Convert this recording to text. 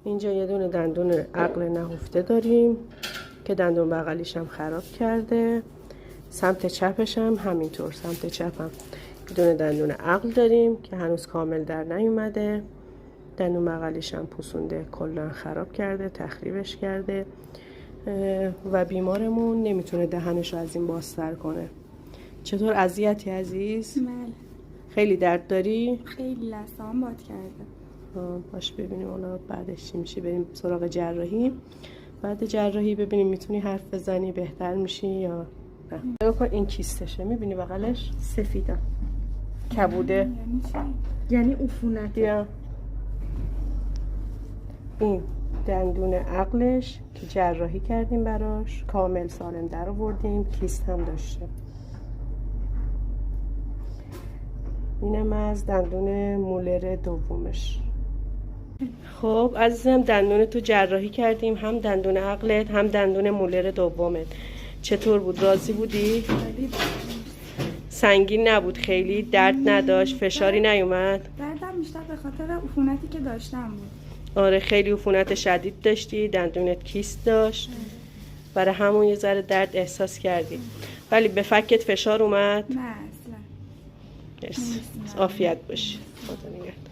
اینجا یه دونه دندون عقل نهفته داریم که دندون بغلیش هم خراب کرده. سمت چپش هم همینطور، سمت چپ هم یه دونه دندون عقل داریم که هنوز کامل در نیومده. دندون بغلیش هم پوسونده، کلا خراب کرده، تخریبش کرده و بیمارمون نمیتونه دهنش رو از این بازتر کنه. چطور اذیتی عزیز؟ بله. خیلی درد داری؟ خیلی لثه‌ام باد کرده. باش ببینیم حالا بعدش چی میشه. بریم سراغ جراحی. بعد جراحی ببینیم میتونی حرف بزنی، بهتر میشی یا نه. بکن این کیستشه، میبینی بغلش سفیده کبوده، یعنی چی؟ یعنی عفونت. یا این دندون عقلش که جراحی کردیم براش، کامل سالم در آوردیم، کیست هم داشته. اینم از دندون مولر دومش. خب عزیزم، دندون تو جراحی کردیم، هم دندون عقلت هم دندون مولر دومت. چطور بود؟ راضی بودی؟ سنگین نبود خیلی؟ درد نداشت؟ فشاری نیومد؟ دردم بیشتر به خاطر عفونتی که داشتم بود. آره خیلی عفونت شدید داشتی، دندونت کیست داشت، برای همون یه ذره درد احساس کردی. ولی به فکت فشار اومد؟ نه اصلا. عافیت باشی. خدا نگهدار.